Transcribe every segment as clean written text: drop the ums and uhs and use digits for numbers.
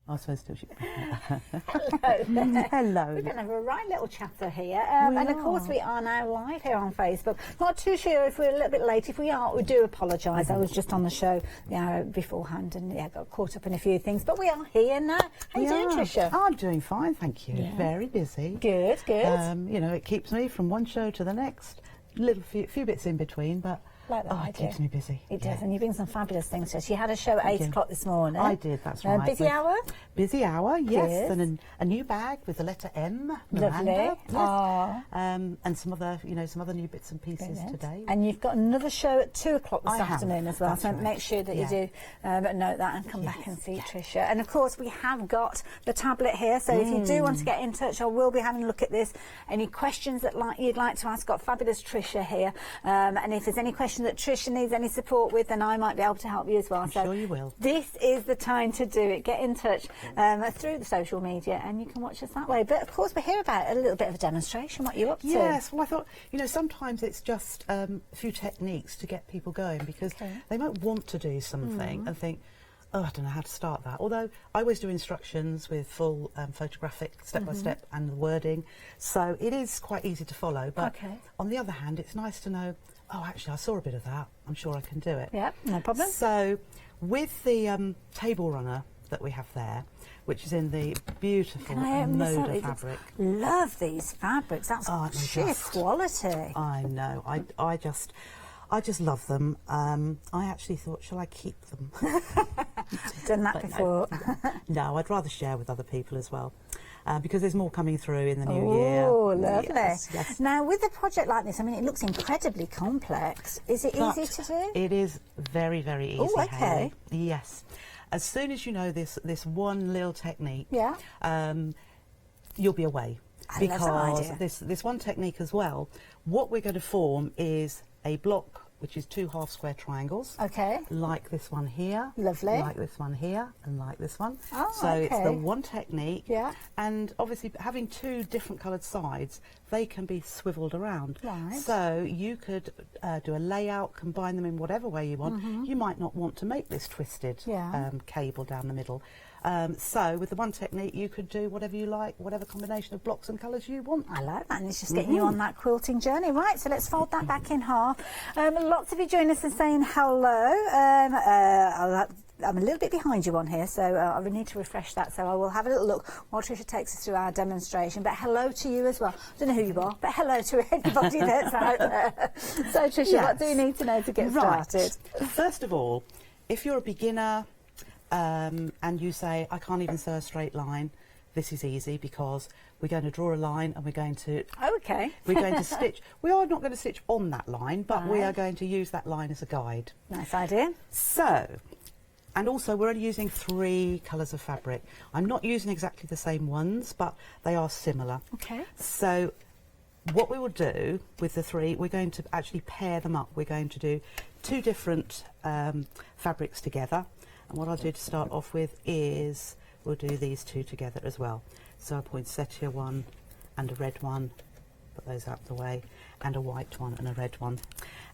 I was supposed to. Hello. Hello. We're going to have a right little chatter here. And of course we are now live here on Facebook. Not too sure if we're a little bit late. If we are, we do apologise. I was just on the show the hour beforehand and got caught up in a few things. But we are here now. How you doing, Trisha? I'm doing fine, thank you. Yeah. Very busy. Good, good. You know, it keeps me from one show to the next. Little few bits in between, but it keeps me busy. It does, and you bring some fabulous things to us. You had a show at 8 o'clock this morning. I did, that's right. Busy hour? Busy hour, yes. Yes. And a new bag with the letter M. Lovely. Miranda, yes. And some other, some other new bits and pieces Brilliant. today. And you've got another show at 2 o'clock this afternoon as well. That's so right. make sure that you do note that and come back and see Trisha. And of course, we have got the tablet here. So if you do want to get in touch, I will be having a look at this. Any questions that you'd like to ask, got fabulous Trisha here. And if there's any question that Trisha needs any support with, then I might be able to help you as well. I'm sure you will. This is the time to do it. Get in touch through the social media and you can watch us that way. But of course, we're here about a little bit of a demonstration. What you're up to? Yes, well, I thought, sometimes it's just a few techniques to get people going because they might want to do something and think, oh, I don't know how to start that. Although I always do instructions with full photographic step-by-step and the wording. So it is quite easy to follow. But on the other hand, it's nice to know, oh, actually, I saw a bit of that. I'm sure I can do it. Yeah, no problem. So with the table runner that we have there, which is in the beautiful Moda fabric. Love these fabrics. That's sheer quality. I know. I just love them. I actually thought, shall I keep them? Done that before. No, I'd rather share with other people as well. Because there's more coming through in the new year. Oh, lovely. Yes. Now, with a project like this, I mean, it looks incredibly complex. Is it easy to do? It is very, very easy, Oh, okay. Hayley. Yes. As soon as you know this one little technique, you'll be away. I love that idea. This one technique as well, what we're going to form is a block which is 2 half-square triangles. Okay. Like this one here. Lovely. Like this one here, and like this one. Oh, so it's the one technique. Yeah. And obviously, having 2 different coloured sides, they can be swiveled around. Right. So you could do a layout, combine them in whatever way you want. You might not want to make this twisted cable down the middle. So with the one technique, you could do whatever you like, whatever combination of blocks and colours you want. I like that, and it's just getting you on that quilting journey. Right, so let's fold that back in half. Lots of you joining us and saying hello. I'm a little bit behind you on here, so I need to refresh that. So I will have a little look while Trisha takes us through our demonstration. But hello to you as well. I don't know who you are, but hello to anybody that's out there. So Trisha, what do you need to know to get started? First of all, if you're a beginner and you say, I can't even sew a straight line, this is easy because we're going to draw a line and we're going to we're going to stitch. We are not going to stitch on that line, but we are going to use that line as a guide. Nice idea. So, and also we're only using 3 colours of fabric. I'm not using exactly the same ones, but they are similar. Okay. So what we will do with the 3, we're going to actually pair them up. We're going to do 2 different fabrics together. And what I'll do to start off with is we'll do these 2 together as well. So a poinsettia one and a red one, put those out of the way, and a white one and a red one.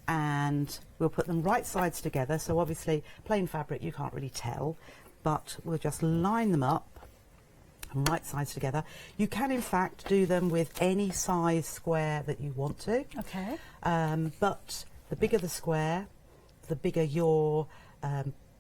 And we'll put them right sides together. So obviously plain fabric you can't really tell, but we'll just line them up and right sides together. You can in fact do them with any size square that you want to. Okay. But the bigger the square, the bigger your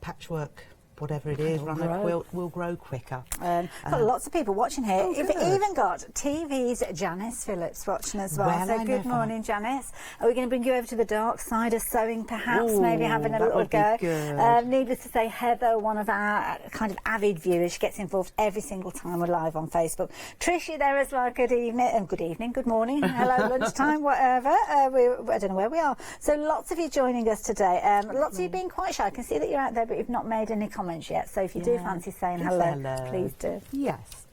patchwork, whatever it is, runner quilt will grow quicker. Got lots of people watching here. Oh, You've even got TV's Janice Phillips watching as well. So good morning, Janice. Are we going to bring you over to the dark side of sewing, perhaps? Ooh, maybe having a little go. Good. Needless to say, Heather, one of our kind of avid viewers, she gets involved every single time we're live on Facebook. Trish, you there as well. Good evening, good morning, hello, lunchtime, whatever. I don't know where we are. So lots of you joining us today. Lots of you being quite shy. I can see that you're out there, but you've not made any comments yet, so if you do fancy saying hello, please do. Yes.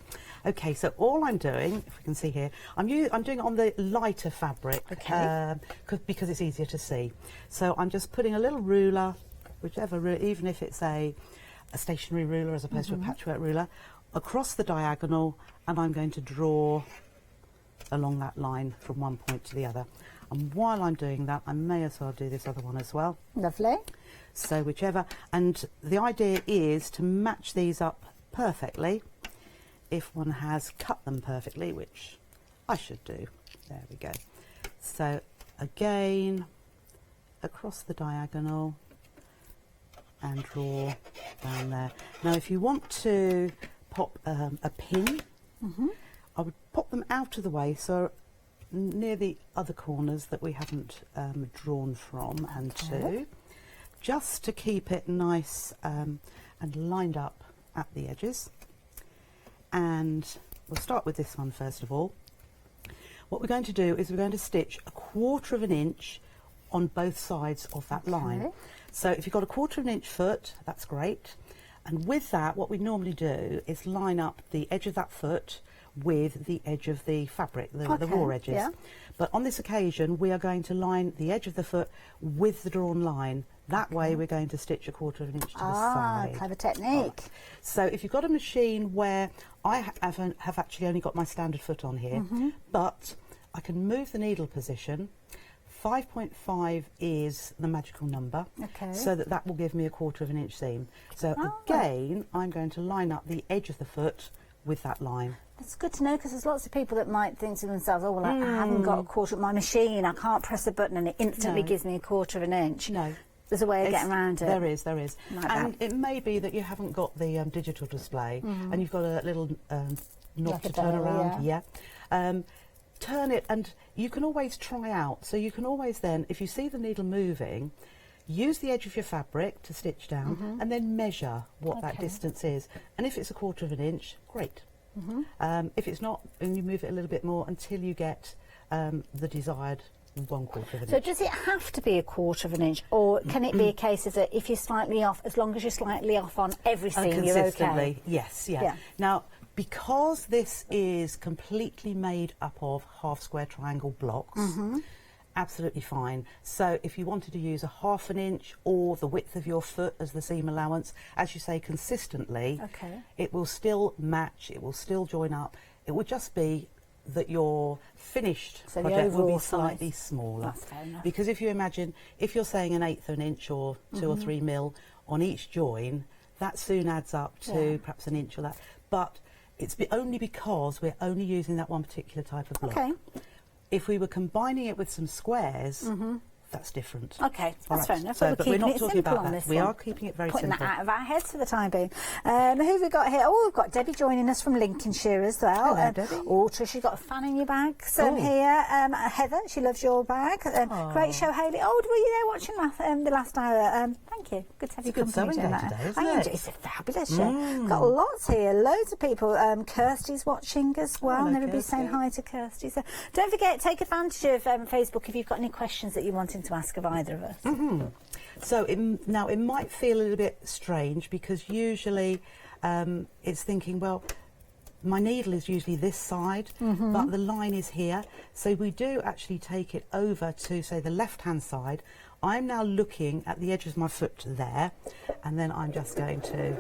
Okay, so all I'm doing, if we can see here, I'm doing it on the lighter fabric, because it's easier to see. So I'm just putting a little ruler, whichever ruler, even if it's a stationary ruler as opposed to a patchwork ruler, across the diagonal, and I'm going to draw along that line from one point to the other. And while I'm doing that, I may as well do this other one as well. Lovely. So whichever, and the idea is to match these up perfectly if one has cut them perfectly, which I should do. There we go. So again, across the diagonal and draw down there. Now if you want to pop a pin, I would pop them out of the way, so near the other corners that we haven't drawn from and to, just to keep it nice and lined up at the edges. And we'll start with this one first of all. What we're going to do is we're going to stitch 1/4 of an inch on both sides of that line. So if you've got 1/4 of an inch foot, that's great. And with that, what we normally do is line up the edge of that foot with the edge of the fabric, the raw edges. Yeah. But on this occasion, we are going to line the edge of the foot with the drawn line. That way we're going to stitch 1/4 of an inch to the side. Clever technique. Right. So if you've got a machine where I have actually only got my standard foot on here, but I can move the needle position. 5.5 is the magical number, so that will give me 1/4 of an inch seam. So again, I'm going to line up the edge of the foot with that line. It's good to know, because there's lots of people that might think to themselves, oh, well, I haven't got 1/4 of my machine, I can't press a button and it instantly gives me 1/4 of an inch. No. There's a way of getting around it. There is. Like and that. it may be that you haven't got the digital display and you've got a little knob Like to a turn bell, around. Turn it, and you can always try out. So you can always then, if you see the needle moving, use the edge of your fabric to stitch down and then measure what that distance is. And if it's 1/4 of an inch, great. If it's not, and you move it a little bit more until you get the desired 1/4 of an inch. So does it have to be 1/4 of an inch, or can it be a case of that if you're slightly off, as long as you're slightly off on every seam, you're okay? Yes, yeah. Now, because this is completely made up of half square triangle blocks, absolutely fine. So if you wanted to use 1/2 an inch or the width of your foot as the seam allowance, as you say, consistently, it will still match, it will still join up. It will just be that your finished project will be slightly smaller. That's fair enough. Because if you imagine, if you're saying 1/8 of an inch or 2 or 3 mil on each join, that soon adds up to perhaps an inch or that. But it's only because we're only using that one particular type of block. If we were combining it with some squares, that's different. Okay, that's fair enough. So, but we're not talking about that. We are keeping it very simple. simple. Putting that out of our heads for the time being. Who have we got here? Oh, we've got Debbie joining us from Lincolnshire as well. Hello, Debbie. Oh, Trish, you've got a fan in your bag. So here, Heather, she loves your bag. Great show, Hayley. Oh, were you there watching the last hour? Thank you. Good to have you company doing that. Today, isn't it? It's a fabulous show. Got lots here, loads of people. Kirsty's watching as well, and everybody's saying hi to Kirsty. So don't forget, take advantage of Facebook if you've got any questions that you're wanting to ask of either of us. So now it might feel a little bit strange, because usually it's thinking, well, my needle is usually this side, but the line is here. So we do actually take it over to, say, the left-hand side. I'm now looking at the edge of my foot there, and then I'm just going to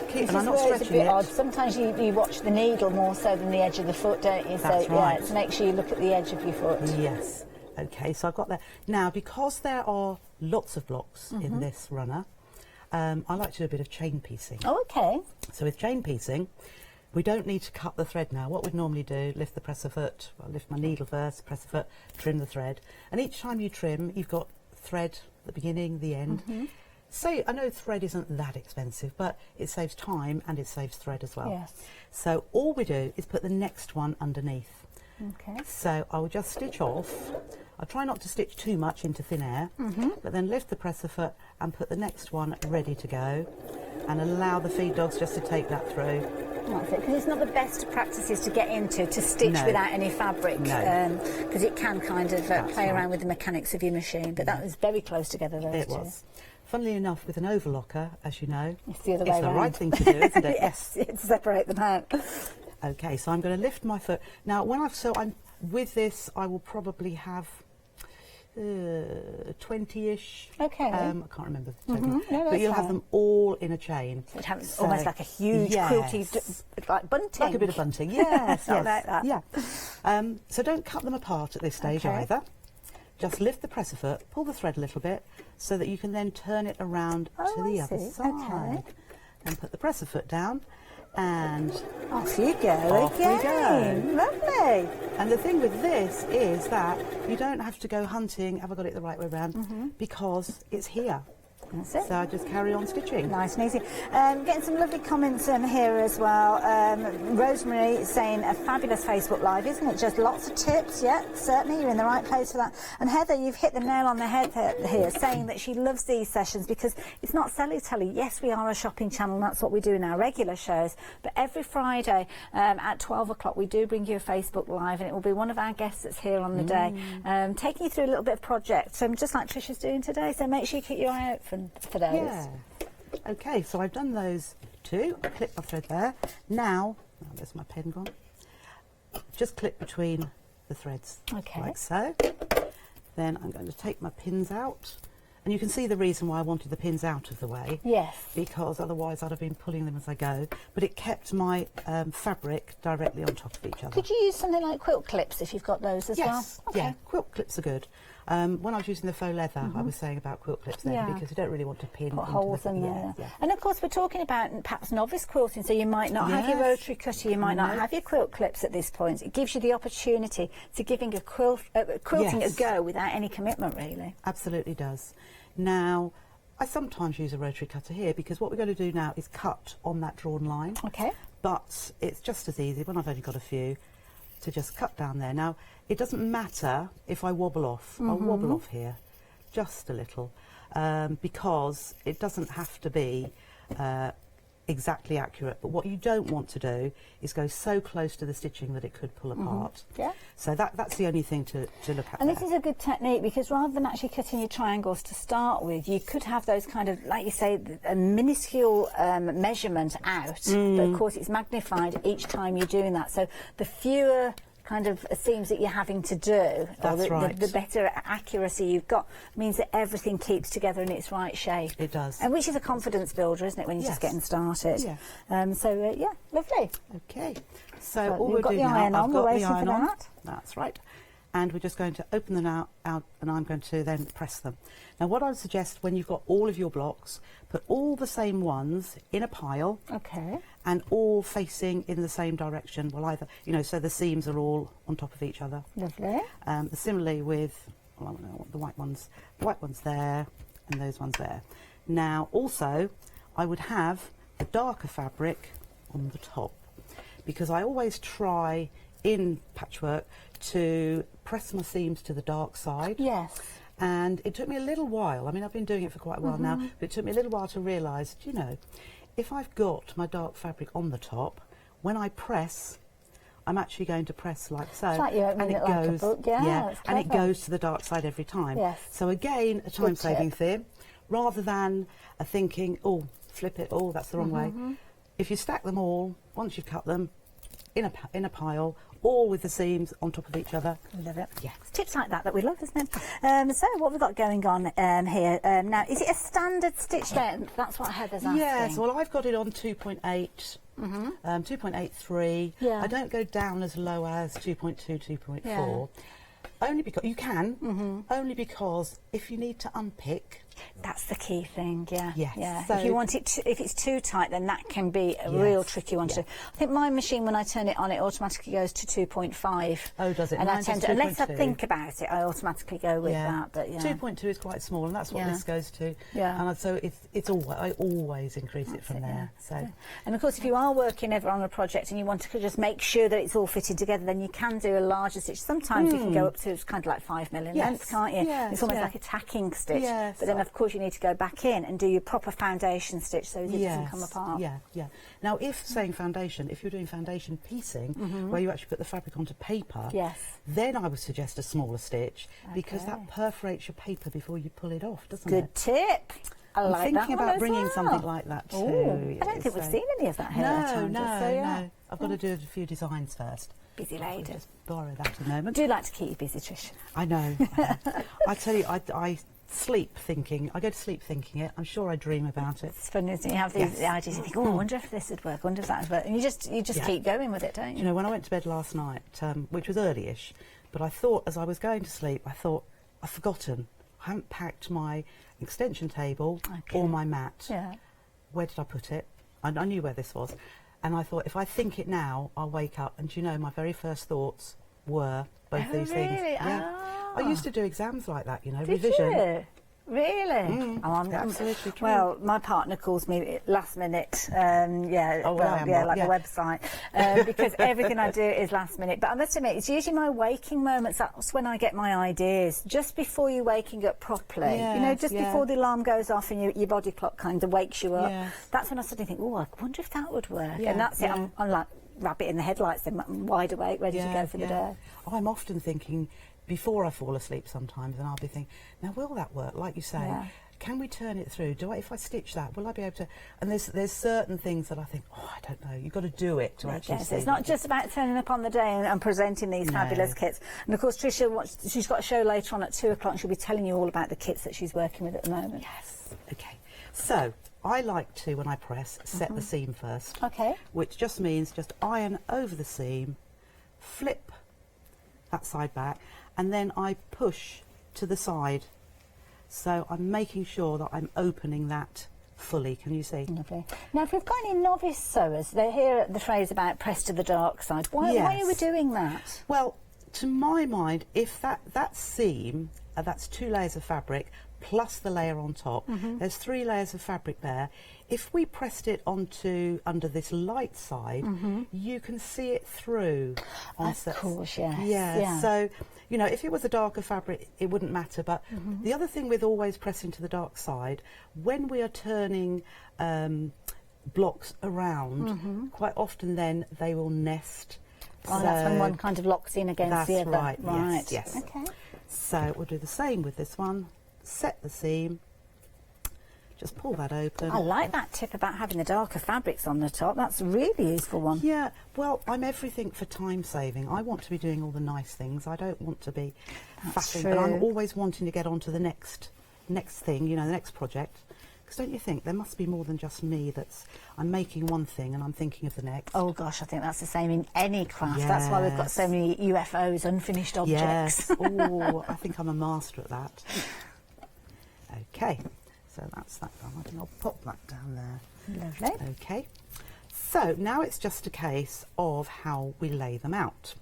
keep, and I'm not stretching it. Odd. Sometimes you watch the needle more so than the edge of the foot, don't you? That's right. Yeah, so make sure you look at the edge of your foot. Yes. Okay, so I've got that. Now, because there are lots of blocks in this runner, I like to do a bit of chain piecing. Oh, okay. So with chain piecing, we don't need to cut the thread now. What we'd normally do, lift the presser foot, well, lift my needle first, press the foot, trim the thread. And each time you trim, you've got thread at the beginning, the end. So I know thread isn't that expensive, but it saves time and it saves thread as well. Yes. So all we do is put the next one underneath. Okay. So I will just stitch off. I'll try not to stitch too much into thin air, but then lift the presser foot and put the next one ready to go, and allow the feed dogs just to take that through. That's it, because it's not the best of practices to get into, to stitch without any fabric, because it can kind of play around with the mechanics of your machine, but that was very close together, those It two. was. Funnily enough, with an overlocker, as you know, It's the other way it's the round. right thing to do, isn't it? Yes, to separate them out. Okay, so I'm going to lift my foot. Now, I'm with this, I will probably have 20-ish. Okay. I can't remember the total. No, but that's you'll have fine. them all in a chain. So it has almost like a huge quilty, like bunting. Like a bit of bunting, yes. I like that. Yeah. So don't cut them apart at this stage either. Just lift the presser foot, pull the thread a little bit, so that you can then turn it around to the other side. and put the presser foot down, and off you go off again. we go. Lovely. And the thing with this is that you don't have to go hunting, have I got it the right way around, because it's here. That's it. So I just carry on stitching. Nice and easy. Getting some lovely comments here as well. Rosemary saying a fabulous Facebook Live, isn't it? Just lots of tips. Yeah, certainly you're in the right place for that. And Heather, you've hit the nail on the head here, saying that she loves these sessions because it's not selly-telly. Yes, we are a shopping channel, and that's what we do in our regular shows. But every Friday at 12 o'clock, we do bring you a Facebook Live, and it will be one of our guests that's here on the day, taking you through a little bit of project. So just like Trisha's doing today. So make sure you keep your eye out for those. Yeah. Okay, so I've done those two. I clip my thread there. Now, oh, there's my pen gone. Just clip between the threads, like so. Then I'm going to take my pins out. And you can see the reason why I wanted the pins out of the way. Yes. Because otherwise I'd have been pulling them as I go. But it kept my fabric directly on top of each other. Could you use something like quilt clips if you've got those as well? Yes, yeah, quilt clips are good. When I was using the faux leather, I was saying about quilt clips there because you don't really want to pin put into holes in there. Yeah. And of course we're talking about perhaps novice quilting, so you might not have your rotary cutter, you might not have your quilt clips at this point. It gives you the opportunity to giving a quilting a go without any commitment, really. Absolutely does. Now, I sometimes use a rotary cutter here because what we're going to do now is cut on that drawn line. Okay. But it's just as easy, when I've only got a few, to just cut down there. Now, it doesn't matter if I wobble off. I'll wobble off here, just a little, because it doesn't have to be exactly accurate. But what you don't want to do is go so close to the stitching that it could pull apart. Yeah. So that's the only thing to look at. And this is a good technique because rather than actually cutting your triangles to start with, you could have those kind of, like you say, a minuscule measurement out, but of course it's magnified each time you're doing that. So the fewer kind of seams that you're having to do, the better accuracy you've got, means that everything keeps together in its right shape. It does. And which is a confidence builder, isn't it, when you're just getting started? Yeah. Yeah, lovely. Okay. So all we're got doing the iron now, on, I've we're got the waiting iron for on. that. That's right. And we're just going to open them out, and I'm going to then press them. Now, what I would suggest when you've got all of your blocks, put all the same ones in a pile. Okay. And all facing in the same direction. Well, either, so the seams are all on top of each other. Lovely. Similarly with, well, I don't know, the white ones there, and those ones there. Now, also, I would have the darker fabric on the top, because I always try in patchwork to press my seams to the dark side. Yes. And it took me a little while. I mean, I've been doing it for quite a while now, but it took me a little while to realise, if I've got my dark fabric on the top, when I press, I'm actually going to press like so. It's like you're opening it like a book, and it goes to the dark side every time. Yes. So again, a time-saving thing, rather than thinking, oh, flip it, oh, that's the wrong way. If you stack them all, once you've cut them, in a pile, all with the seams on top of each other. Love it. Yeah. It's tips like that we love, isn't it? So what we've got going on here now, is it a standard stitch length? That's what Heather's asking. Yes, well, I've got it on 2.8, 2.83. Yeah. I don't go down as low as 2.2, 2.4. Only because you can, only because if you need to unpick, that's the key thing. Yeah. So if you want it, if it's too tight, then that can be a real tricky one to do. I think my machine, when I turn it on, it automatically goes to 2.5. Oh, does it? And Mine I tend does to, unless I 2.2. think about it, I automatically go with that. But 2.2 is quite small, and that's what this goes to. Yeah. And so it's always, I always increase it from there. So. And of course, if you are working ever on a project and you want to just make sure that it's all fitted together, then you can do a larger stitch. Sometimes you can go up to kind of like 5 mm length, can't you? Yes, it's almost like a tacking stitch. Yes. But then, of course, you need to go back in and do your proper foundation stitch so that it doesn't come apart. Yeah. Now, saying foundation, if you're doing foundation piecing, where you actually put the fabric onto paper, then I would suggest a smaller stitch, because that perforates your paper before you pull it off, doesn't it? Good tip. I'm thinking about bringing something like that too. Ooh, I don't think we've seen any of that here. No. I've got to do a few designs first. Busy lady. Just borrow that a moment. I do like to keep you busy, Trish. I know. I tell you, I sleep thinking. I go to sleep thinking it. I'm sure I dream about it. It's funny, isn't it? You have these ideas. You think, oh, I wonder if this would work. I wonder if that would work. And you just keep going with it, don't you? When I went to bed last night, which was early-ish, but I thought as I was going to sleep, I've forgotten. I haven't packed my extension table or my mat. Yeah. Where did I put it? I knew where this was. And I thought, if I think it now, I'll wake up. And do you know, my very first thoughts were both these things. Yeah. I used to do exams like that, you know, revision. You? Really? Absolutely true. Well, my partner calls me last minute. I The website, because everything I do is last minute. But I must admit, it's usually my waking moments. That's when I get my ideas. Just before you're waking up properly, you know, just before the alarm goes off and your body clock kind of wakes you up. Yes. That's when I suddenly think, oh, I wonder if that would work. Yeah, And that's it. I'm like rabbit in the headlights. Then I'm wide awake, ready to go for the day. I'm often thinking, before I fall asleep sometimes, and I'll be thinking, now will that work? Like you say, can we turn it through? If I stitch that, will I be able to? And there's certain things that I think, oh, I don't know. You've got to do it to actually see. It's not just about turning up on the day and presenting these fabulous kits. And of course, Trisha, she's got a show later on at 2 o'clock, and she'll be telling you all about the kits that she's working with at the moment. Yes. Okay. So I like to, when I press, set the seam first. Okay. Which just means just iron over the seam, flip that side back, and then I push to the side. So I'm making sure that I'm opening that fully. Can you see? Lovely. Now, if we've got any novice sewers, they hear the phrase about press to the dark side. Why are we doing that? Well, to my mind, if that seam, that's 2 layers of fabric plus the layer on top, there's 3 layers of fabric there. If we pressed it under this light side, you can see it through. Of course, yes. Yeah. So, you know, if it was a darker fabric, it wouldn't matter. But the other thing with always pressing to the dark side, when we are turning blocks around, quite often then they will nest. Oh, that's when one kind of locks in against the other. That's right. Right. Yes. Okay. So we'll do the same with this one. Set the seam. Just pull that open. I like that tip about having the darker fabrics on the top. That's a really useful one. Yeah, well, I'm everything for time saving. I want to be doing all the nice things. I don't want to be faffing, but I'm always wanting to get on to the next thing, you know, the next project. Because don't you think there must be more than just me I'm making one thing and I'm thinking of the next? Oh gosh, I think that's the same in any craft. Yes. That's why we've got so many UFOs, unfinished objects. Yes. Oh, I think I'm a master at that. Okay. So that's that done. I think I'll pop that down there. Lovely. Okay. So now it's just a case of how we lay them out.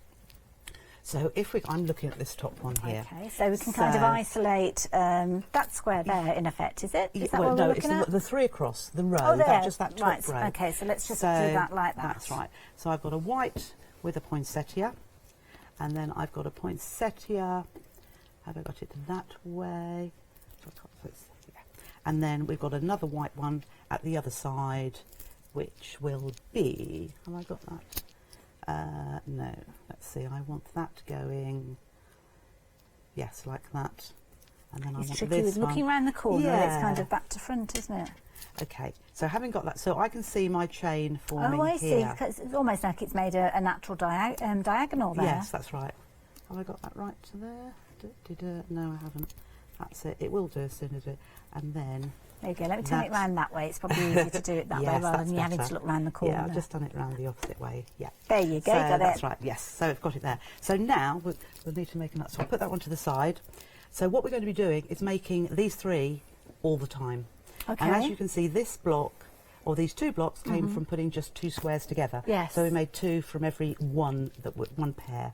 So I'm looking at this top one here. Okay, so we can kind of isolate that square there, in effect, is it? Is that what we're looking at? The 3 across the row. Oh, there. Just that top row. Okay, so let's just do that like that. That's right. So I've got a white with a poinsettia, and then I've got a poinsettia. Have I got it that way? And then we've got another white one at the other side, which will be, have I got that? No, let's see, I want that going, yes, like that. And then I want tricky this with looking one. around the corner, it's kind of back to front, isn't it? Okay, so having got that, so I can see my chain forming here. Oh, I see, here. it's almost like it's made a natural diagonal there. Yes, that's right. Have I got that right to there? No, I haven't. That's it. It will do as soon as it. And then. There you go. Let me turn it round that way. It's probably easier to do it that way rather than you having to look round the corner. Yeah, I've just done it round the opposite way. Yeah. There you go. So got that's it. right. Yes. So I've got it there. So now we'll need to make another. So I'll put that one to the side. So what we're going to be doing is making these 3 all the time. Okay. And as you can see, this block. Or these 2 blocks came from putting just 2 squares together. Yes. So we made 2 from every one pair.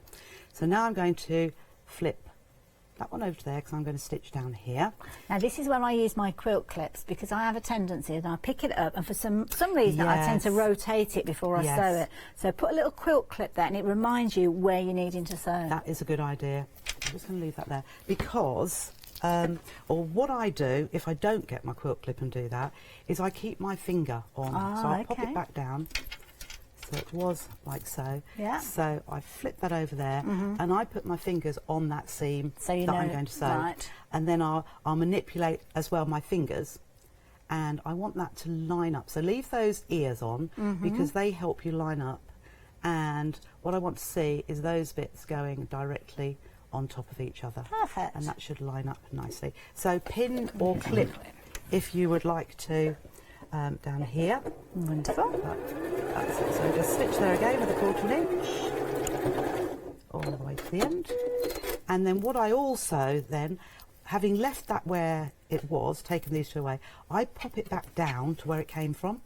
So now I'm going to flip that one over to there because I'm going to stitch down here. Now this is where I use my quilt clips because I have a tendency and I pick it up and for some reason I tend to rotate it before I sew it. So put a little quilt clip there and it reminds you where you're needing to sew. That is a good idea. I'm just going to leave that there because or what I do if I don't get my quilt clip and do that is I keep my finger on. So I pop it back down. So it was like so. Yeah. So I flip that over there and I put my fingers on that seam so you that know, I'm going to sew. Right. And then I'll manipulate as well my fingers and I want that to line up. So leave those ears on because they help you line up. And what I want to see is those bits going directly on top of each other. Perfect. And that should line up nicely. So pin or clip if you would like to down here. Wonderful. That's it. So just stitch there again with a 1/4 inch all the way to the end. And then what I also then, having left that where it was, taken these 2 away, I pop it back down to where it came from.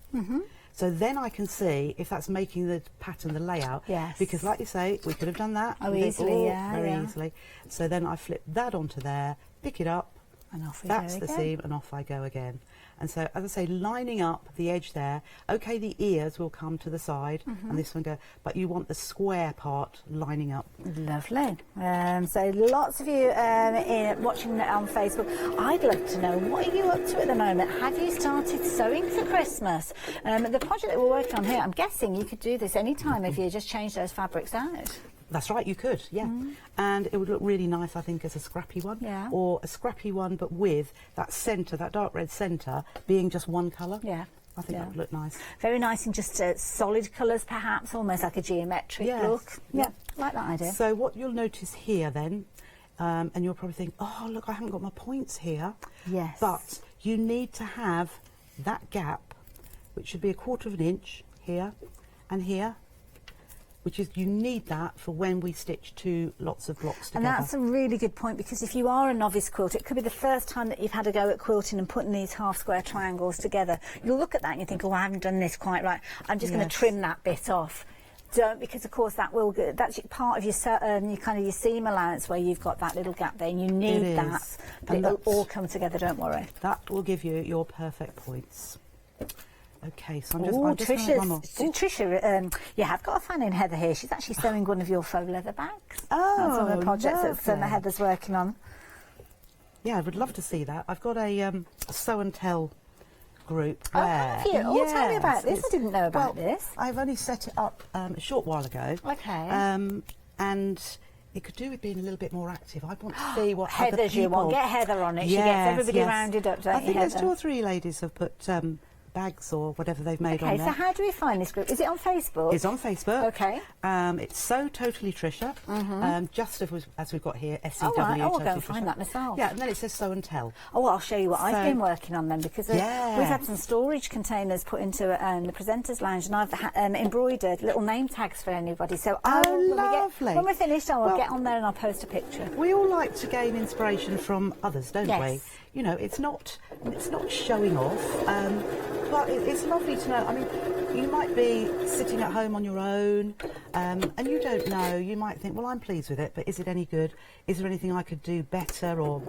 So then I can see if that's making the pattern, the layout. Yes. Because like you say, we could have done that. Easily, very easily. So then I flip that onto there, pick it up, and off we that's go the again. seam, and off I go again. And so, as I say, lining up the edge there. Okay, the ears will come to the side, and this one go. But you want the square part lining up. Lovely. So lots of you watching on Facebook. I'd love to know, what are you up to at the moment? Have you started sewing for Christmas? The project that we're working on here, I'm guessing you could do this any time if you just change those fabrics out. That's right, you could, yeah. And it would look really nice, I think, as a scrappy one. Yeah. Or a scrappy one, but with that centre, that dark red centre, being just one colour. Yeah. I think that would look nice. Very nice in just solid colours, perhaps, almost like a geometric look. Yeah, like that idea. So what you'll notice here then, and you'll probably think, oh, look, I haven't got my points here. Yes. But you need to have that gap, which should be 1/4 of an inch here and here, which is, you need that for when we stitch 2 lots of blocks together. And that's a really good point, because if you are a novice quilter, it could be the first time that you've had a go at quilting and putting these half square triangles together. You'll look at that and you think, oh, I haven't done this quite right. I'm just going to trim that bit off. Don't, because of course that's part of your kind of your seam allowance where you've got that little gap there, and you need that. But it'll all come together, don't worry. That will give you your perfect points. Okay, so I'm just Trisha, I've got a fan in Heather here. She's actually sewing one of your faux leather bags. That's one of the projects that Heather's working on. Yeah, I would love to see that. I've got a sew and tell group. Oh, have you? Oh, tell me about this. I didn't know about this. I've only set it up a short while ago. Okay. And it could do with being a little bit more active. I want to see what Heather's other people... you want. Get Heather on it. She gets everybody rounded up, don't you, I think Heather? there's 2 or 3 ladies have put bags or whatever they've made on there. Okay, so how do we find this group? Is it on Facebook? It's on Facebook. Okay. It's So Totally Trisha, just as we've got here, SEW. Oh, right. I'll go and Trisha. find that myself. Yeah, and then it says Sew and Tell. Oh, well, I'll show you what I've been working on then, because we've Yes. had some storage containers put into the presenters lounge, and I've embroidered little name tags for anybody. So lovely. When we're finished, I'll get on there and I'll post a picture. We all like to gain inspiration from others, don't we? You know, it's not showing off, but it's lovely to know. I mean, you might be sitting at home on your own, and you don't know. You might think, well, I'm pleased with it, but is it any good? Is there anything I could do better or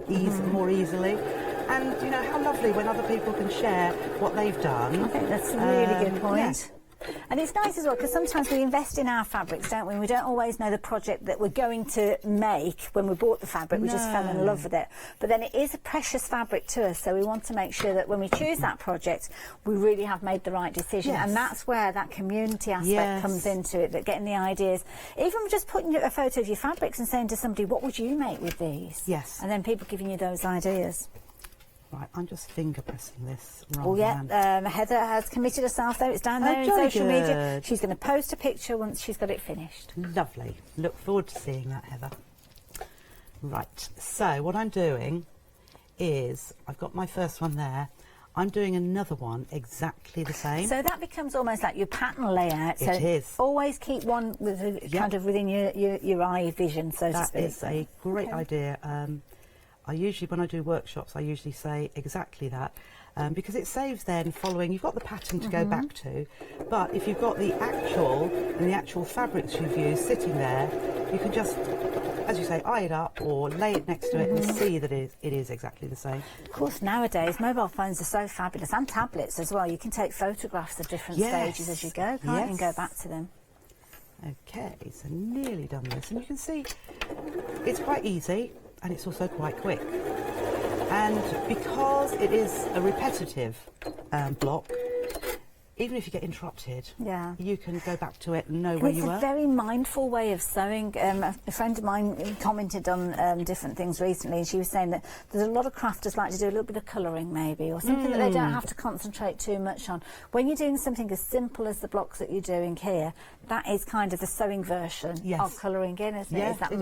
more easily? And you know, how lovely when other people can share what they've done. I think that's a really good point. Yeah. And it's nice as well, because sometimes we invest in our fabrics, don't we? We don't always know the project that we're going to make when we bought the fabric. We just fell in love with it. But then it is a precious fabric to us, so we want to make sure that when we choose that project, we really have made the right decision. Yes. And that's where that community aspect comes into it, that getting the ideas. Even just putting a photo of your fabrics and saying to somebody, what would you make with these? Yes. And then people giving you those ideas. Right, I'm just finger pressing this. Oh yeah, Heather has committed herself though. It's down there in social media. She's going to post a picture once she's got it finished. Lovely. Look forward to seeing that, Heather. Right, so what I'm doing is, I've got my first one there. I'm doing another one exactly the same. So that becomes almost like your pattern layout. So it is. Always keep one with kind of within your eye vision, so to speak. That is a great idea. I usually, when I do workshops, I usually say exactly that, because it saves then following. You've got the pattern to go back to, but if you've got the actual fabrics you've used sitting there, you can just, as you say, eye it up or lay it next to it and see that it is exactly the same. Of course, nowadays mobile phones are so fabulous, and tablets as well. You can take photographs of different stages as you go, can't you, and go back to them. Okay, so nearly done this, and you can see it's quite easy. And it's also quite quick. And because it is a repetitive block, even if you get interrupted, you can go back to it and know where you were. It's a very mindful way of sewing. A friend of mine commented on different things recently, and she was saying that there's a lot of crafters like to do a little bit of colouring maybe, or something that they don't have to concentrate too much on. When you're doing something as simple as the blocks that you're doing here, that is kind of the sewing version of colouring in, isn't it? It's that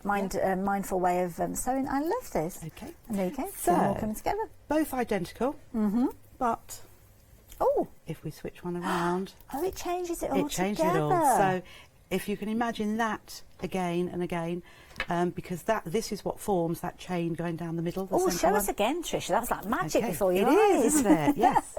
mindful way of sewing. I love this. Okay. And there you go. So all coming together. Both identical, but if we switch one around, it changes it all changes it all. So if you can imagine that again and again, because this is what forms that chain going down the middle. Oh, show us again, Trisha. That's like magic before your eyes. It is, isn't it? Yes.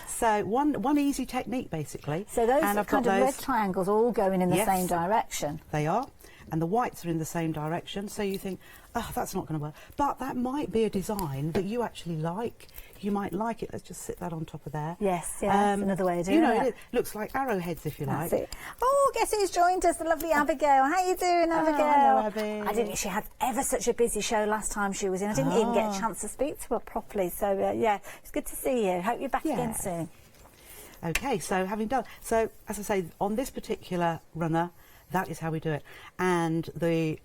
So one easy technique, basically. So those kind of red triangles are all going in the same direction. They are. And the whites are in the same direction. So you think, oh, that's not going to work. But that might be a design that you actually like. You might like it. Let's just sit that on top of there. Yes, that's another way of doing it. It looks like arrowheads, if you like. It. Oh, guess who's joined us? The lovely Abigail. How you doing, Abigail? Hello, Abby. I didn't. She had ever such a busy show last time she was in. I didn't even get a chance to speak to her properly. So yeah, it's good to see you. Hope you're back again soon. Okay, so having done as I say, on this particular runner, that is how we do it, and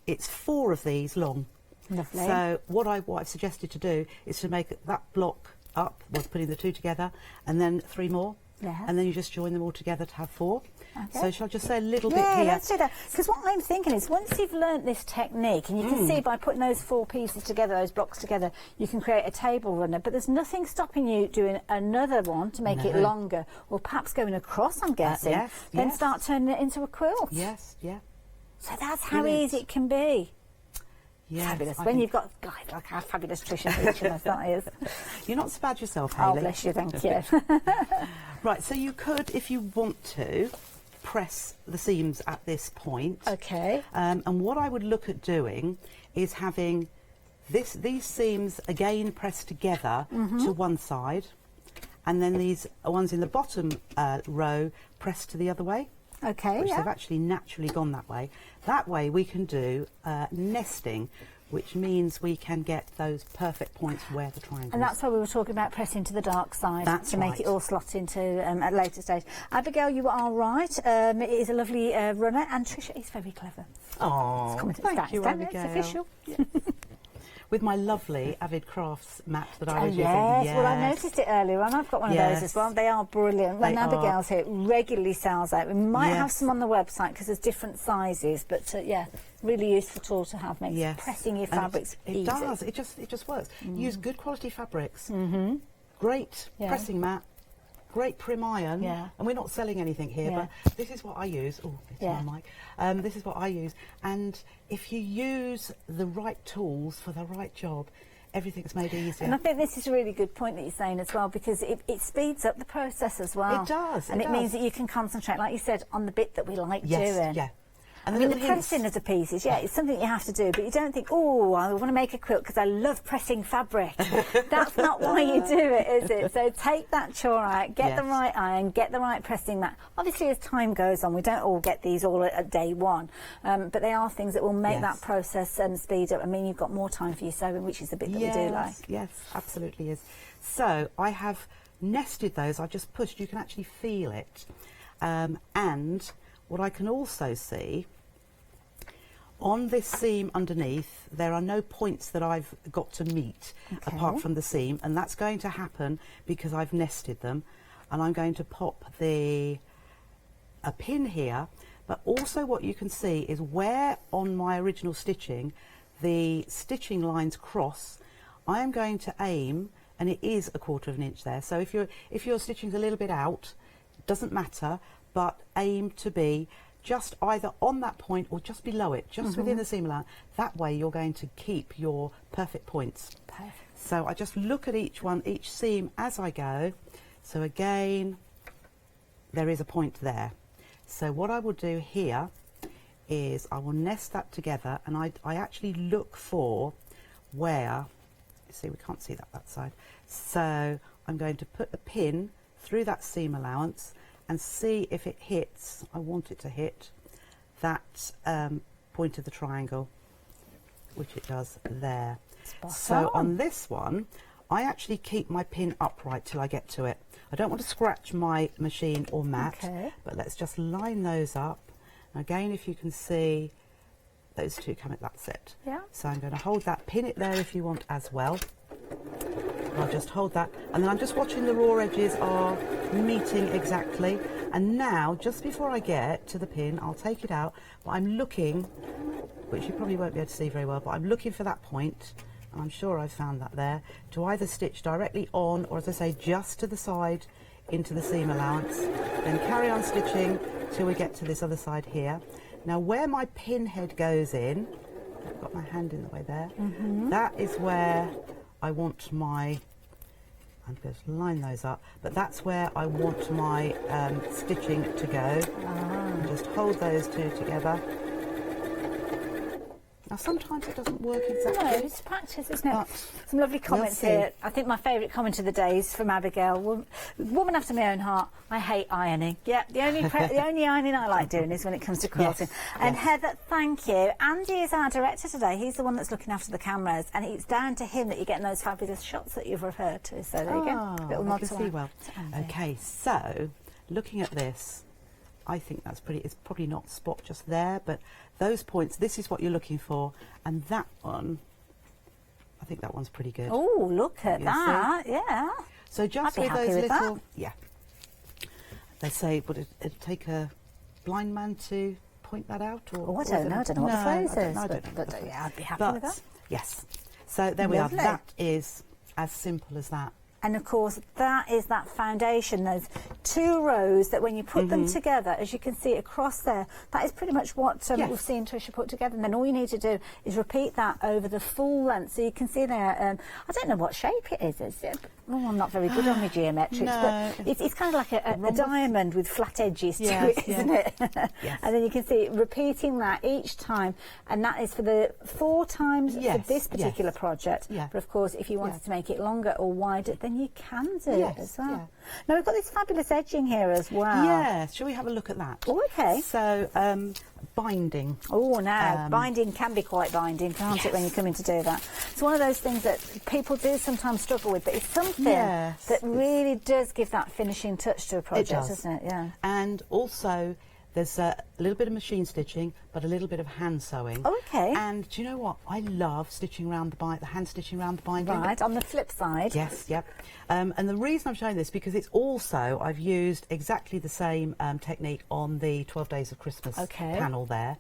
it's 4 of these long. Lovely. So what I've suggested to do is to make that block up, putting the 2 together, and then 3 more, and then you just join them all together to have 4. Okay. So shall I just say a little bit here? Yeah, let's do that. Because what I'm thinking is, once you've learnt this technique, and you can see by putting those 4 pieces together, those blocks together, you can create a table runner. But there's nothing stopping you doing another one to make it longer, or perhaps going across, I'm guessing, then start turning it into a quilt. Yes, yeah. So that's how easy it can be. Yes, fabulous. When you've got guys like our fabulous Trisha teaching us, that is. You're not so bad yourself, Hayley. Oh, bless you, thank you. Right, so you could, if you want to, press the seams at this point. Okay. And what I would look at doing is having these seams again pressed together to one side, and then these ones in the bottom row pressed to the other way. Okay, which they've actually naturally gone that way. That way we can do nesting, which means we can get those perfect points where the triangle is. And that's why we were talking about pressing to the dark side to make it all slot into at a later stage. Abigail, you are right. It is a lovely runner, and Trisha is very clever. Oh, thank you, Abigail. It's official. Yes. With my lovely Avid Crafts mat that I was using. Yes, well, I noticed it earlier on. I've got one of those as well. They are brilliant. When Abigail's here, it regularly sells out. We might have some on the website because there's different sizes, but really useful tool to have. Makes pressing your fabrics easy. It does. It just works. Use good quality fabrics. Great pressing mat. Great prim iron, and we're not selling anything here, but this is what I use. Oh, it's my mic. This is what I use, and if you use the right tools for the right job, everything's made easier. And I think this is a really good point that you're saying as well, because it speeds up the process as well. It does, and it means that you can concentrate, like you said, on the bit that we like doing. Yeah. And I mean, the pressing of the pieces, it's something you have to do, but you don't think, oh, I want to make a quilt because I love pressing fabric. That's not why you do it, is it? So take that chore out, get the right iron, get the right pressing mat. Obviously, as time goes on, we don't all get these all at day one, but they are things that will make that process speed up. I mean, you've got more time for your sewing, which is the bit that we do like. Yes, absolutely is. So I have nested those. I've just pushed. You can actually feel it. And what I can also see, on this seam underneath, there are no points that I've got to meet apart from the seam, and that's going to happen because I've nested them. And I'm going to pop a pin here, but also what you can see is where on my original stitching the stitching lines cross, I am going to aim, and it is 1/4 of an inch there. So if your stitching's a little bit out, doesn't matter, but aim to be just either on that point or just below it, just within the seam allowance. That way you're going to keep your perfect points. Perfect. So I just look at each seam as I go. So again, there is a point there. So what I will do here is I will nest that together, and I actually look for where, see, we can't see that side. So I'm going to put a pin through that seam allowance and see if it hits, I want it to hit, that point of the triangle, which it does there. So on this one, I actually keep my pin upright till I get to it. I don't want to scratch my machine or mat, but let's just line those up. Again, if you can see those two coming, that's it. Yeah. So I'm going to hold that, pin it there if you want as well. I'll just hold that, and then I'm just watching the raw edges are meeting exactly. And now, just before I get to the pin, I'll take it out, but I'm looking, which you probably won't be able to see very well, but I'm looking for that point, and I'm sure I've found that there, to either stitch directly on, or as I say, just to the side into the seam allowance, then carry on stitching till we get to this other side here. Now where my pin head goes in, I've got my hand in the way there. That is where I want my, I'm going to line those up, but that's where I want my stitching to go. And just hold those two together. Now sometimes it doesn't work exactly. No, it's practice, isn't it? Some lovely comments here. I think my favourite comment of the day is from Abigail. Woman after my own heart. I hate ironing. Yeah, the only ironing I like doing is when it comes to quilting. And Heather, thank you. Andy is our director today. He's the one that's looking after the cameras, and it's down to him that you're getting those fabulous shots that you've referred to. So there you go. Little nod to see well. Okay, so looking at this, I think that's pretty. It's probably not spot just there, but those points. This is what you're looking for, and that one. I think that one's pretty good. Oh, look at that! See? Yeah. So just with those little, they say, would it take a blind man to point that out? Or I don't know. I don't know what the phrase is. But yeah, I'd be happy with that. Yes. So there we are. That is as simple as that. And of course, that is that foundation, those 2 rows that when you put them together, as you can see across there, that is pretty much what we've seen Trisha put together. And then all you need to do is repeat that over the full length. So you can see there, I don't know what shape it is. I'm not very good on my geometrics, but it's kind of like a diamond with flat edges to it, isn't it? And then you can see repeating that each time. And that is for the 4 times for this particular project. But of course, if you wanted to make it longer or wider, then you can do it as well. Now we've got this fabulous edging here as well. Yeah, shall we have a look at that? Oh, okay. So binding. Oh, now binding can be quite binding, can't it, when you're coming to do that? It's one of those things that people do sometimes struggle with, but it's something that really does give that finishing touch to a project, doesn't it? Yeah. And also, there's a little bit of machine stitching, but a little bit of hand sewing. Oh, okay. And do you know what? I love stitching around the hand stitching around the binding. Right, on the flip side. Yes, yep. And the reason I'm showing this, because it's also, I've used exactly the same technique on the 12 Days of Christmas panel there.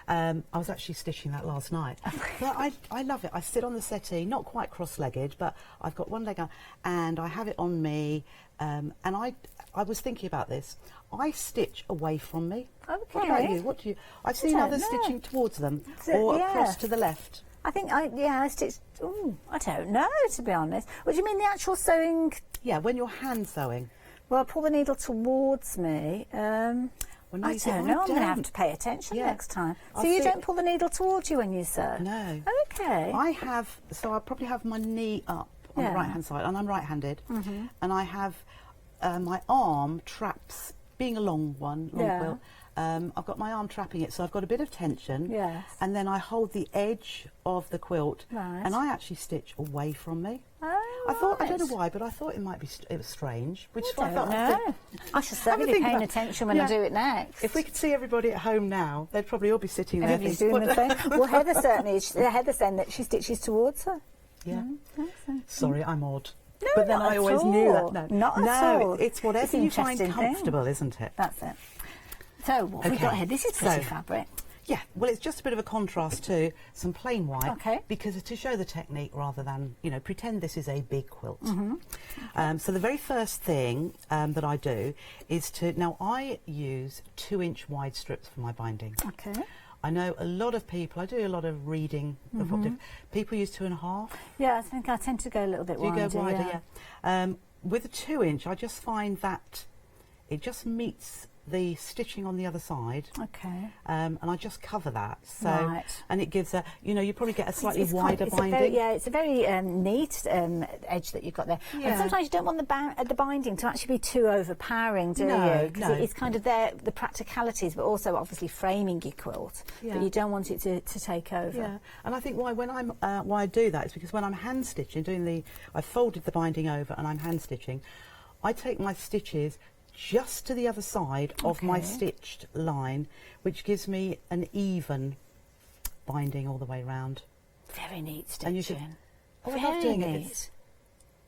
I was actually stitching that last night. But I love it. I sit on the settee, not quite cross-legged, but I've got one leg on, and I have it on me. And I was thinking about this. I stitch away from me. Okay. What about you? What do you? I've seen others stitching towards them or across to the left. I think I stitched. Oh, I don't know, to be honest. What do you mean, the actual sewing? Yeah, when you're hand sewing. Well, I pull the needle towards me. I don't know. I'm going to have to pay attention next time. So you don't pull the needle towards you when you sew? No. Okay. I probably have my knee up on the right-hand side, and I'm right-handed, and I have my arm traps, being a long quilt. I've got my arm trapping it, so I've got a bit of tension. And then I hold the edge of the quilt, and I actually stitch away from me. I thought, I don't know why, but I thought it was strange. Which I don't know. I should certainly be paying attention when I do it next. If we could see everybody at home now, they'd probably all be sitting there. Everybody's doing the same. Well, Heather certainly is. Heather's saying that she stitches towards her. Yeah. Sorry, I'm odd. No, but then I always knew that. No, not at all. It's whatever you find comfortable, isn't it? That's it. So what have we got here? This is pretty fabric. Yeah, well, it's just a bit of a contrast to some plain white, because to show the technique rather than, pretend this is a big quilt. So the very first thing that I do is now I use 2-inch wide strips for my binding. Okay. I know a lot of people, I do a lot of reading of what people use 2.5. Yeah, I think I tend to go a little bit wider. You go wider, yeah. With a 2-inch, I just find that it just meets the stitching on the other side. Okay. And I just cover that. So, and it gives a, you probably get a slightly wider binding. It's a very neat edge that you've got there. Yeah. And sometimes you don't want the binding to actually be too overpowering, do you? Because it's kind of the practicalities, but also obviously framing your quilt. Yeah. But you don't want it to take over. Yeah. And I think why I do that is because when I'm hand stitching, I've folded the binding over and I'm hand stitching, I take my stitches just to the other side of my stitched line, which gives me an even binding all the way round. Very neat stitching. I love doing it.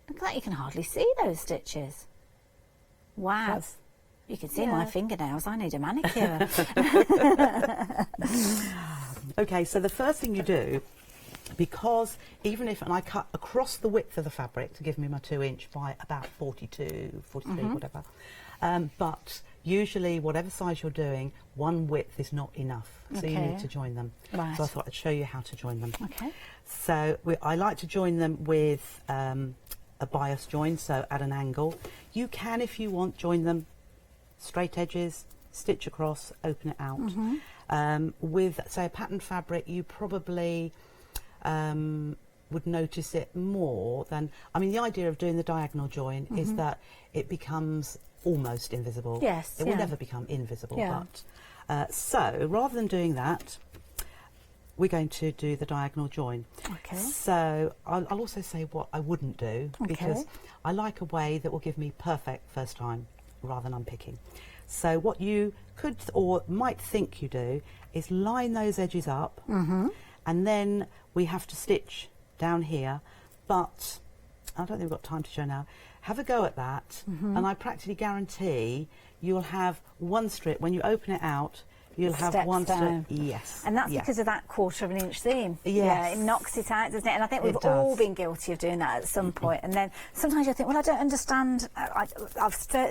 Look at that, you can hardly see those stitches. Wow. You can see my fingernails. I need a manicure. Okay, so the first thing you do, because and I cut across the width of the fabric to give me my 2-inch by about 42, 43, whatever. But usually, whatever size you're doing, one width is not enough, so you need to join them. Right. So I thought I'd show you how to join them. Okay. So I like to join them with a bias join, so at an angle. You can, if you want, join them straight edges, stitch across, open it out. With, say, a patterned fabric, you probably would notice it more than... I mean, the idea of doing the diagonal join is that it becomes almost invisible. Yes, it will never become invisible. Yeah. But so rather than doing that, we're going to do the diagonal join. Okay. So I'll also say what I wouldn't do, because I like a way that will give me perfect first time rather than unpicking. So what you could or might think you do is line those edges up, and then we have to stitch down here, but I don't think we've got time to show now. Have a go at that, and I practically guarantee you'll have one strip. When you open it out, you'll have one strip. Yes. And that's because of that 1/4 inch seam. Yes. Yeah, it knocks it out, doesn't it? And I think we've all been guilty of doing that at some point. And then sometimes you think, well, I don't understand. I've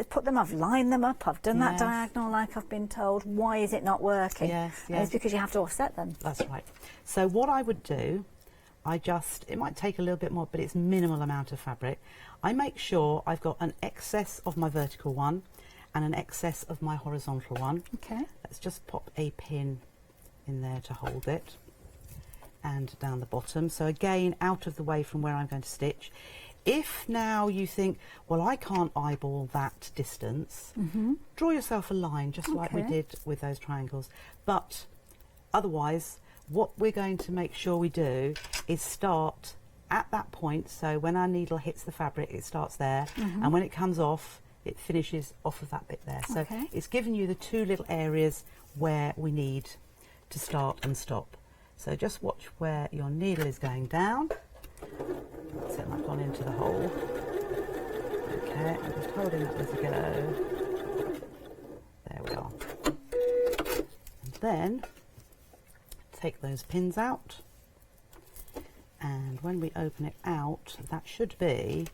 put them, I've lined them up, I've done that diagonal like I've been told. Why is it not working? Yes, And it's because you have to offset them. That's right. So what I would do, it might take a little bit more, but it's minimal amount of fabric. I make sure I've got an excess of my vertical one and an excess of my horizontal one. Okay. Let's just pop a pin in there to hold it, and down the bottom. So again, out of the way from where I'm going to stitch. If now you think, well, I can't eyeball that distance, draw yourself a line, just like we did with those triangles. But otherwise, what we're going to make sure we do is start at that point. So when our needle hits the fabric, it starts there, and when it comes off, it finishes off of that bit there. So it's given you the two little areas where we need to start and stop. So just watch where your needle is going down. So it might gone into the hole. Okay, I'm just holding that as we go. There we are. And then take those pins out. And when we open it out, that should be...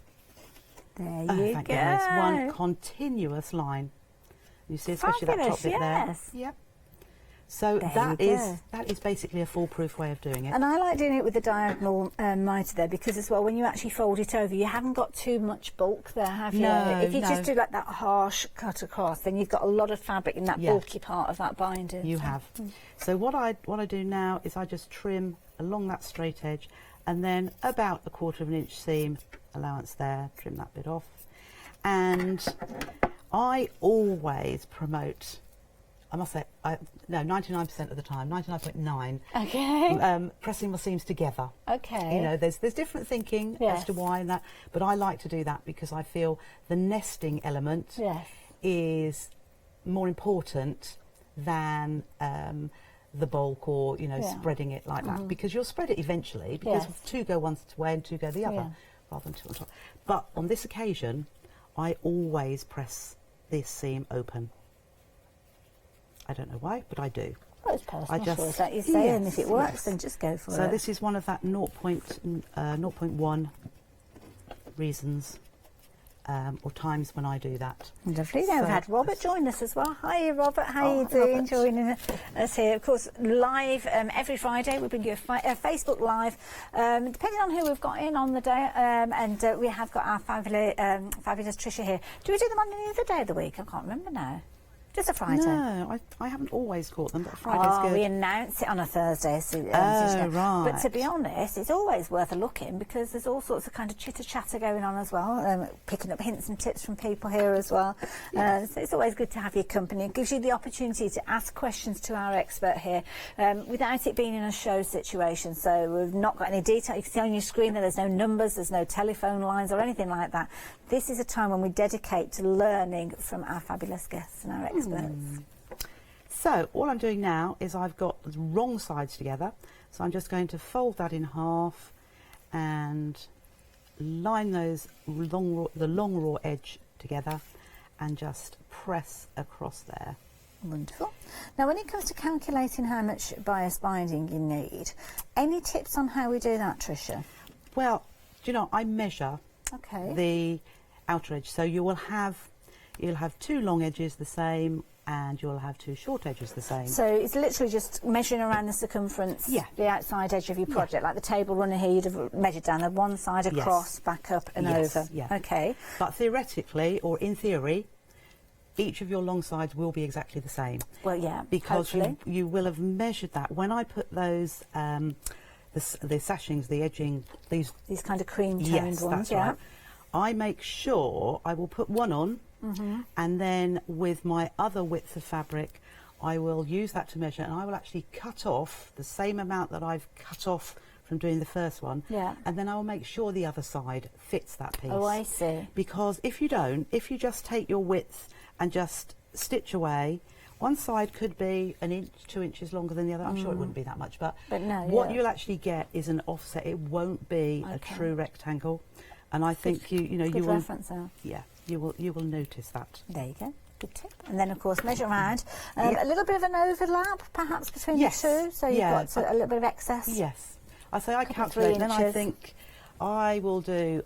There you go. Goodness, one continuous line. You see, especially that top bit there. Yep. So that is basically a foolproof way of doing it. And I like doing it with the diagonal mitre there, because as well, when you actually fold it over, you haven't got too much bulk there, have you? No, if you just do like that harsh cut across, then you've got a lot of fabric in that bulky part of that binder. You have. So what I do now is I just trim along that straight edge, and then about a 1/4 inch seam allowance there, trim that bit off. And I always promote, I must say, no, 99% of the time, 99.9, pressing my seams together. Okay. You know, there's different thinking as to why and that, but I like to do that because I feel the nesting element is more important than the bulk, or spreading it like that, because you'll spread it eventually, because two go one way and two go the other, rather than two on top. But on this occasion, I always press this seam open. I don't know why, but I do. Well, it's personal choice, like you say, and if it works, then just go for it. So this is one of that 0.1 reasons or times when I do that. Lovely. Now we've had Robert join us as well. Hi, Robert. How are you doing? Joining us here, of course, live every Friday. We bring you a Facebook Live, depending on who we've got in on the day. And we have got our fabulous Trisha here. Do we do them on any other day of the week? I can't remember now. Just a Friday? No, I haven't always caught them, but Friday's good. We announce it on a Thursday. Right. But to be honest, it's always worth a look in, because there's all sorts of kind of chitter-chatter going on as well, picking up hints and tips from people here as well. So it's always good to have your company. It gives you the opportunity to ask questions to our expert here without it being in a show situation. So we've not got any detail. You can see on your screen that there's no numbers, there's no telephone lines or anything like that. This is a time when we dedicate to learning from our fabulous guests and our experts. So all I'm doing now is I've got the wrong sides together, so I'm just going to fold that in half and line those the long raw edge together and just press across there. Wonderful. Now when it comes to calculating how much bias binding you need, any tips on how we do that, Trisha? Well, do you know, I measure the outer edge, so you will have you'll have 2 long edges the same, and you'll have 2 short edges the same. So it's literally just measuring around the circumference, the outside edge of your project, like the table runner here, you'd have measured down the one side across, back up and over. Okay. But theoretically, or in theory, each of your long sides will be exactly the same. Well, yeah, because you will have measured that. When I put those, the sashings, the edging, these kind of cream toned ones, right. I make sure I will put one on, and then with my other width of fabric, I will use that to measure, and I will actually cut off the same amount that I've cut off from doing the first one, and then I will make sure the other side fits that piece. Oh, I see. Because if you don't, if you just take your width and just stitch away, one side could be 1 inch, 2 inches longer than the other. I'm sure it wouldn't be that much, but no, what you'll actually get is an offset. It won't be a true rectangle, and I think you will reference there. Yeah, you will notice that. There you go. Good tip. And then, of course, measure around. A little bit of an overlap, perhaps, between the two, so you've got a little bit of excess. Yes. I say I calculate, then I think I will do,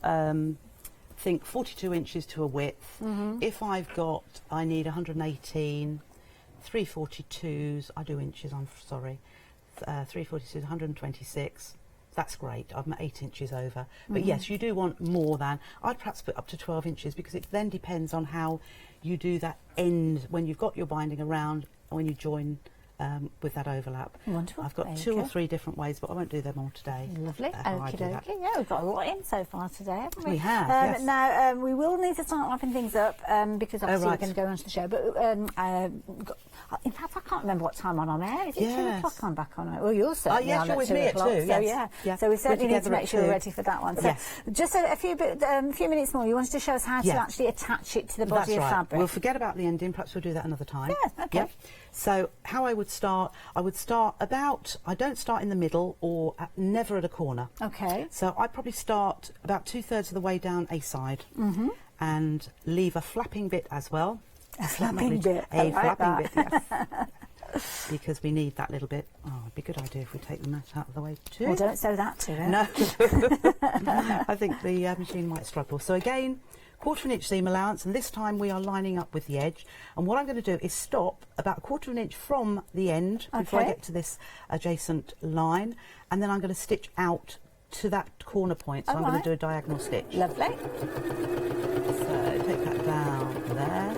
think 42 inches to a width. If I need 118, 342s, I do inches, I'm sorry, 342s, 126. That's great. I'm 8 inches over. But yes, you do want more than. I'd perhaps put up to 12 inches because it then depends on how you do that end when you've got your binding around, when you join with that overlap. Wonderful. I've got 2 or 3 different ways, but I won't do them all today. Lovely. Okie dokie. Yeah, we've got a lot in so far today, haven't we? We have, yes. Now, we will need to start wrapping things up because obviously we're going to go on to the show. But in fact, I can't remember what time I'm on air. Is it 2 o'clock I'm back on? Well, you're certainly on you're at with 2 me at o'clock. 2, so, yes. So we certainly need to make sure we're ready for that one. So yes. Just a few minutes more. You wanted to show us how to actually attach it to the body of fabric. We'll forget about the ending. Perhaps we'll do that another time. Yeah, okay. Yep. So how I would start about, I don't start in the middle or never at a corner. Okay. So I probably start about 2/3 of the way down a side and leave a flapping bit as well. A flapping bit. A flapping bit, yes. Because we need that little bit. Oh, it'd be a good idea if we take the mat out of the way too. Well, don't sew that to it. No. I think the machine might struggle. So again, 1/4 inch seam allowance, and this time we are lining up with the edge. And what I'm going to do is stop about 1/4 inch from the end before I get to this adjacent line, and then I'm going to stitch out to that corner point. So I'm going to do a diagonal stitch. Lovely. So take that down there.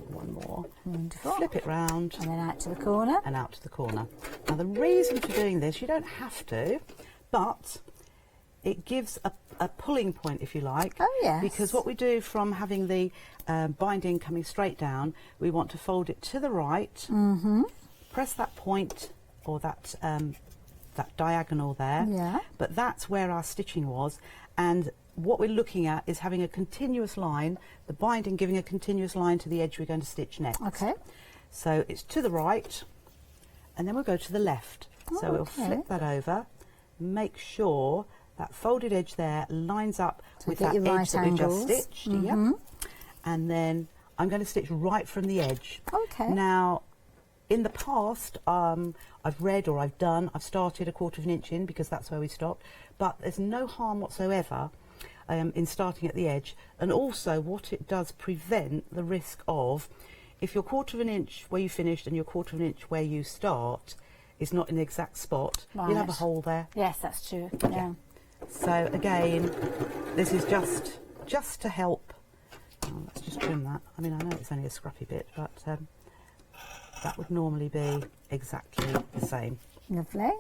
One more. Wonderful. Flip it round. And then out to the corner. And out to the corner. Now the reason for doing this, you don't have to, but it gives a pulling point, if you like. Oh, yes. Because what we do from having the binding coming straight down, we want to fold it to the right, press that point or that diagonal there. Yeah. But that's where our stitching was, and what we're looking at is having a continuous line, the binding giving a continuous line to the edge we're going to stitch next. Okay. So it's to the right, and then we'll go to the left. So we'll flip that over, make sure that folded edge there lines up with that edge that we just stitched. Yep. And then I'm going to stitch right from the edge. Okay. Now, in the past, I've read or I've started 1/4 inch in because that's where we stopped. But there's no harm whatsoever in starting at the edge. And also what it does prevent the risk of, if you're 1/4 inch where you finished and you're 1/4 inch where you start is not in the exact spot, you'll have a hole there. Yes, that's true. Yeah. So again, this is just to help. Oh, let's just trim that. I mean, I know it's only a scruffy bit, but that would normally be exactly the same. Lovely.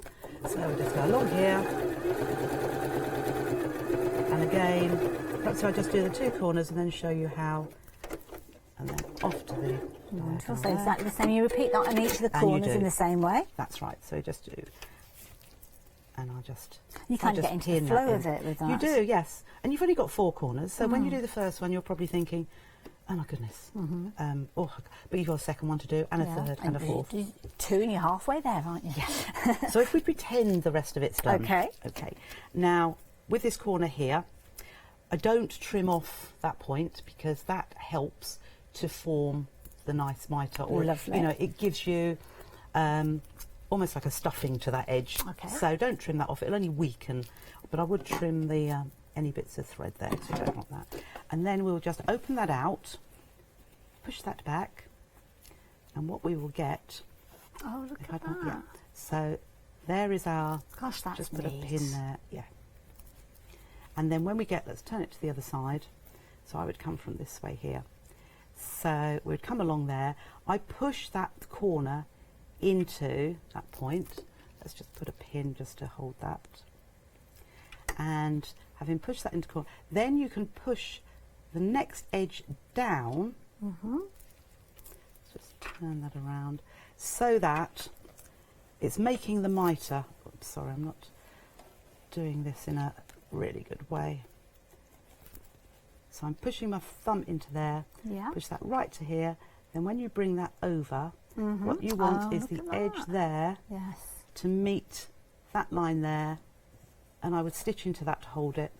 So we'll just go along here. And again, perhaps I'll just do the 2 corners and then show you how. And then off to the... Wonderful. So exactly the same. You repeat that on each of the corners in the same way. That's right. So just do... And I'll just... You kind of get into the flow of it with that. You do, yes. And you've only got 4 corners, so when you do the first one, you're probably thinking, oh my goodness. But you've got a second one to do, and a third, and a fourth. 2 and you're halfway there, aren't you? Yes. So if we pretend the rest of it's done. Okay. Okay. Now, with this corner here, I don't trim off that point because that helps to form the nice mitre. Or, lovely. It gives you... almost like a stuffing to that edge. Okay. So don't trim that off, it'll only weaken. But I would trim the any bits of thread there, because we don't want that. And then we'll just open that out, push that back, and what we will get... Oh, look at that. Yeah. So there is our... Gosh, that's just put neat. a pin there, yeah. And then when we get, let's turn it to the other side. So I would come from this way here. So we'd come along there. I push that corner into that point. Let's just put a pin just to hold that. And having pushed that into the corner, then you can push the next edge down. Just turn that around so that it's making the mitre. Oops, sorry, I'm not doing this in a really good way. So I'm pushing my thumb into there, push that right to here, then when you bring that over, what you want is the edge there to meet that line there, and I would stitch into that to hold it,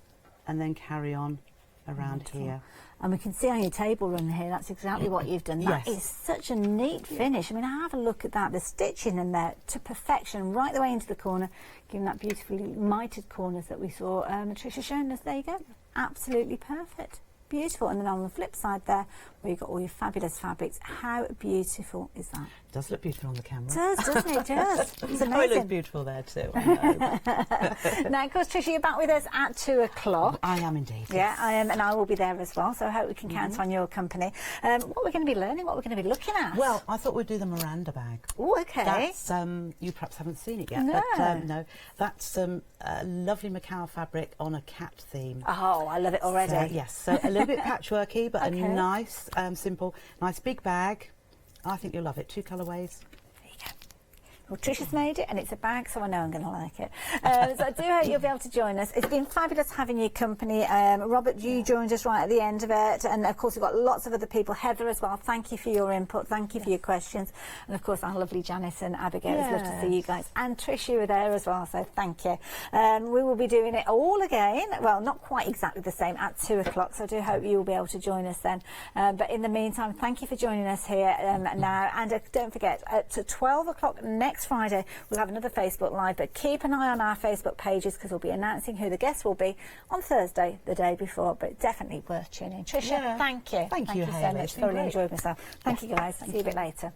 and then carry on around here. And we can see on your table run here, that's exactly what you've done. That is such a neat finish. I mean, have a look at that, the stitching in there to perfection, right the way into the corner, giving that beautifully mitered corners that we saw Trisha showing us. There you go, absolutely perfect. Beautiful. And then on the flip side there, where you've got all your fabulous fabrics, how beautiful is that? It does look beautiful on the camera. It does, doesn't it? It does. It's amazing. It looks beautiful there too. I know. Now, of course, Trisha, you're back with us at 2 o'clock. I am indeed. Yeah, I am, and I will be there as well, so I hope we can count on your company. What we're going to be learning, what we're going to be looking at? Well, I thought we'd do the Miranda bag. Oh, okay. That's, you perhaps haven't seen it yet, No. but no, that's lovely Macao fabric on a cat theme. Oh, I love it already. So, yes, so a little bit patchworky, but Okay. a nice, simple, nice big bag. I think you'll love it. 2 colourways. There you go. Well, Trisha's made it, and it's a bag, so I know I'm going to like it. So I do hope you'll be able to join us. It's been fabulous having your company. Robert, you joined us right at the end of it, and of course we've got lots of other people. Heather as well, thank you for your input, thank you for your questions, and of course our lovely Janice and Abigail. It's lovely to see you guys, and Trish, you were there as well, so thank you. We will be doing it all again, well, not quite exactly the same, at 2 o'clock, so I do hope you will be able to join us then. But in the meantime, thank you for joining us here now, and don't forget, at 12 o'clock next Friday we'll have another Facebook Live, but keep an eye on our Facebook pages because we'll be announcing who the guests will be on Thursday, the day before, but definitely worth tuning in. Trisha, thank you. Thank you, so Hayley. much. It's been Thoroughly great. enjoyed myself. Thank you guys. See you a bit later.